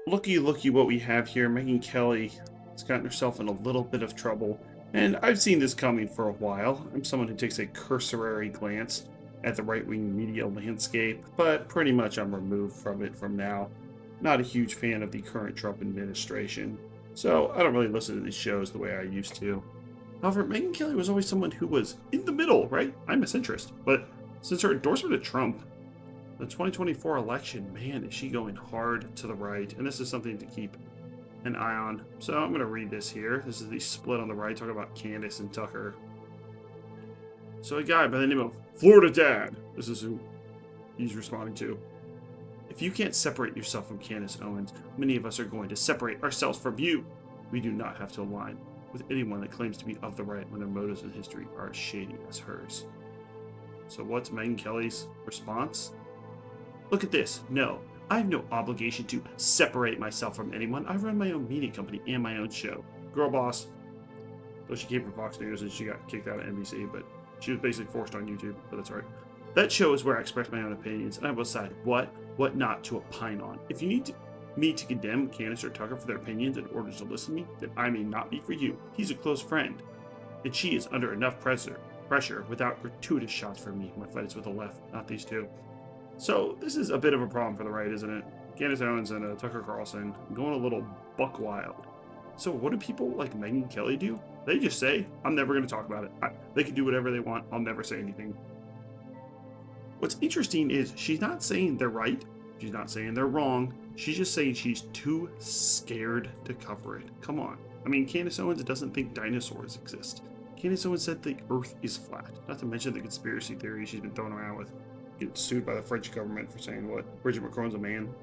Looky, looky what we have here. Megyn Kelly has gotten herself in a little bit of trouble. And I've seen this coming for a while. I'm someone who takes a cursory glance at the right-wing media landscape, but pretty much I'm removed from it from now. Not a huge fan of the current Trump administration, so I don't really listen to these shows the way I used to. However, Megyn Kelly was always someone who was in the middle, right? I'm a centrist, but since her endorsement of Trump, the 2024 election, man, is she going hard to the right? And this is something to keep an eye on. So I'm going to read this here. This is the split on the right, talking about Candace and Tucker. So a guy by the name of Florida Dad, this is who he's responding to. If you can't separate yourself from Candace Owens, many of us are going to separate ourselves from you. We do not have to align with anyone that claims to be of the right when their motives and history are as shady as hers. So what's Megyn Kelly's response? Look at this. No, I have no obligation to separate myself from anyone. I run my own media company and my own show. Girl boss. Though she came from Fox News and she got kicked out of NBC, but she was basically forced on YouTube, but that's all right. That show is where I express my own opinions, and I will decide what not to opine on. If you need me to condemn Candace or Tucker for their opinions in order to listen to me, then I may not be for you. He's a close friend, and she is under enough pressure without gratuitous shots from me. My fight is with the left, not these two. So this is a bit of a problem for the right, isn't it? Candace Owens and Tucker Carlson going a little buck wild. So what do people like Megyn Kelly do? They just say, I'm never going to talk about it. They can do whatever they want. I'll never say anything. What's interesting is she's not saying they're right. She's not saying they're wrong. She's just saying she's too scared to cover it. Come on. I mean, Candace Owens doesn't think dinosaurs exist. Candace Owens said the Earth is flat. Not to mention the conspiracy theory she's been throwing around with. Get sued by the French government for saying what? Bridget Macron's a man.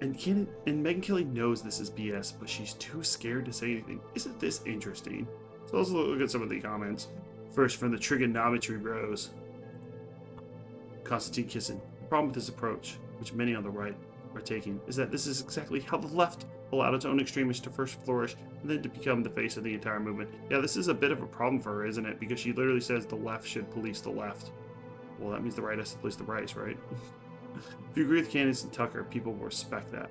And Megyn Kelly knows this is BS, but she's too scared to say anything. Isn't this interesting? So let's look at some of the comments. First, from the Trigonometry Bros. Konstantin Kisin. The problem with this approach, which many on the right are taking, is that this is exactly how the left allowed its own extremists to first flourish and then to become the face of the entire movement. Yeah, this is a bit of a problem for her, isn't it? Because she literally says the left should police the left. Well, that means the right has to police the right, right? If you agree with Candace and Tucker, people will respect that.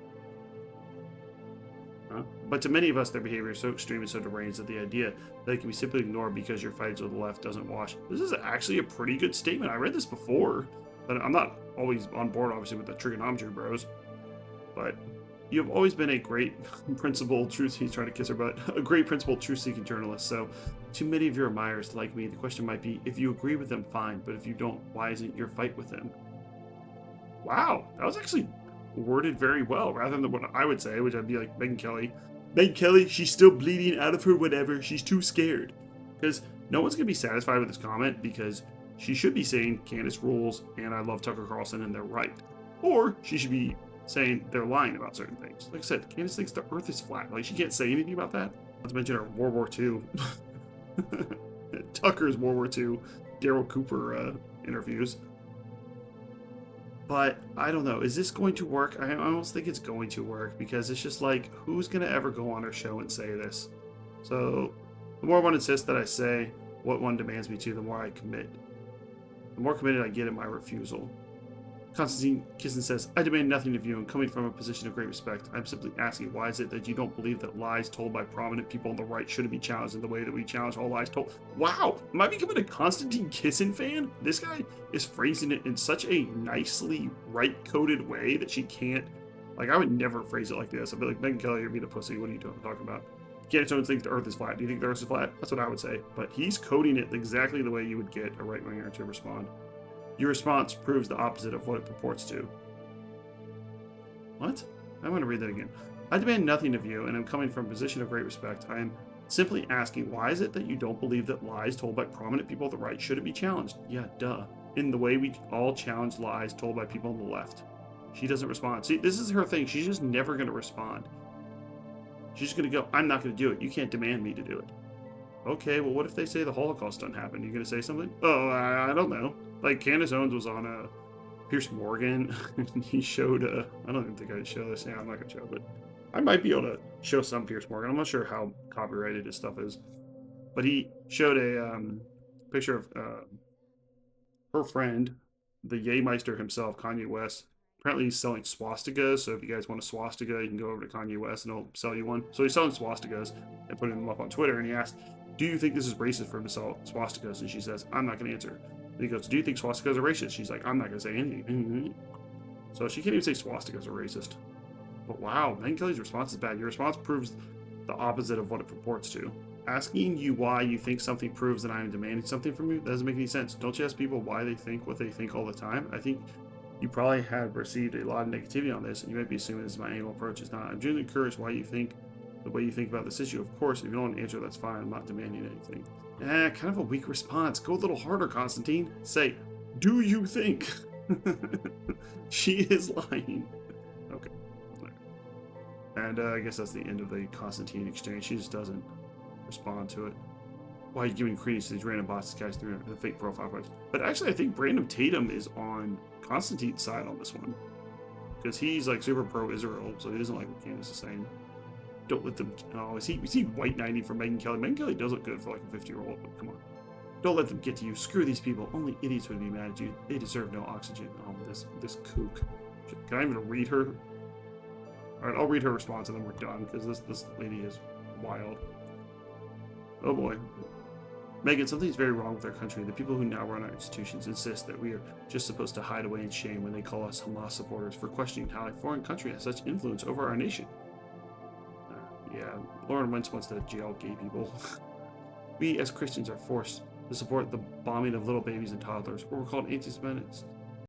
Huh? But to many of us, their behavior is so extreme and so deranged that the idea that it can be simply ignored because your fights with the left doesn't wash. This is actually a pretty good statement. I read this before, but I'm not always on board, obviously, with the Trigonometry Bros. But you have always been a great principled truth. He's trying to kiss her butt. A great principled truth-seeking journalist. So, to many of your admirers like me, the question might be: if you agree with them, fine. But if you don't, why isn't your fight with them? Wow, that was actually worded very well, rather than what I would say, which I'd be like Megyn Kelly. Megyn Kelly, she's still bleeding out of her whatever. She's too scared. Because no one's gonna be satisfied with this comment because she should be saying Candace rules and I love Tucker Carlson and they're right, or she should be saying they're lying about certain things. Like I said, Candace thinks the Earth is flat. Like she can't say anything about that. Not to mention her World War II, Tucker's World War II, Daryl Cooper interviews. But I don't know. Is this going to work? I almost think it's going to work because it's just like, who's going to ever go on her show and say this? So the more one insists that I say what one demands me to, the more I commit. The more committed I get in my refusal. Konstantin Kisin says, I demand nothing of you, and coming from a position of great respect, I'm simply asking, why is it that you don't believe that lies told by prominent people on the right shouldn't be challenged in the way that we challenge all lies told? Wow! Am I becoming a Konstantin Kisin fan? This guy is phrasing it in such a nicely right-coded way that she can't... Like, I would never phrase it like this. I'd be like, Megyn Kelly, you're being a pussy. What are you talking about? Candace Owens thinks the Earth is flat. Do you think the Earth is flat? That's what I would say. But he's coding it exactly the way you would get a right-winger to respond. Your response proves the opposite of what it purports to. What? I want to read that again. I demand nothing of you, and I'm coming from a position of great respect. I am simply asking, why is it that you don't believe that lies told by prominent people on the right shouldn't be challenged? Yeah, duh. In the way we all challenge lies told by people on the left. She doesn't respond. See, this is her thing. She's just never going to respond. She's just going to go, I'm not going to do it. You can't demand me to do it. Okay, well, what if they say the Holocaust didn't happen? You going to say something? Oh, I don't know. Like, Candace Owens was on Piers Morgan, and he showed I don't even think I'd show this. Yeah, I'm not going to show it, but I might be able to show some Piers Morgan. I'm not sure how copyrighted his stuff is. But he showed a picture of her friend, the Yeemeister himself, Kanye West, Apparently he's selling swastikas, so if you guys want a swastika, you can go over to Kanye West and he'll sell you one. So he's selling swastikas and putting them up on Twitter, and he asked, do you think this is racist for him to sell swastikas? And she says, I'm not going to answer. And he goes, do you think swastikas are racist? She's like, I'm not going to say anything. So she can't even say swastikas are racist. But wow, Megyn Kelly's response is bad. Your response proves the opposite of what it purports to. Asking you why you think something proves that I am demanding something from you, that doesn't make any sense. Don't you ask people why they think what they think all the time? I think you probably have received a lot of negativity on this, and you might be assuming this is my annual approach. It's not. I'm genuinely curious why you think the way you think about this issue. Of course, if you don't want to answer, that's fine. I'm not demanding anything. Kind of a weak response. Go a little harder, Constantine. Say, do you think? She is lying. Okay. And I guess that's the end of the Constantine exchange. She just doesn't respond to it. Why are you giving credence to these random bots guys through the fake profile pics? But actually, I think Brandon Tatum is on Constantine's side on this one, because he's like super pro-Israel, so he doesn't like what Candace is saying. Don't let them. Oh, is he white knighting for Megyn Kelly? Megyn Kelly does look good for like a 50-year-old, but come on. Don't let them get to you. Screw these people. Only idiots would be mad at you. They deserve no oxygen. Oh, this kook. Can I even read her? All right, I'll read her response and then we're done, because this lady is wild. Oh boy. Megyn, something's very wrong with our country. The people who now run our institutions insist that we are just supposed to hide away in shame when they call us Hamas supporters for questioning how a foreign country has such influence over our nation. Yeah, Lauren Wentz wants to jail gay people. We as Christians are forced to support the bombing of little babies and toddlers, or we're called anti-Semitists.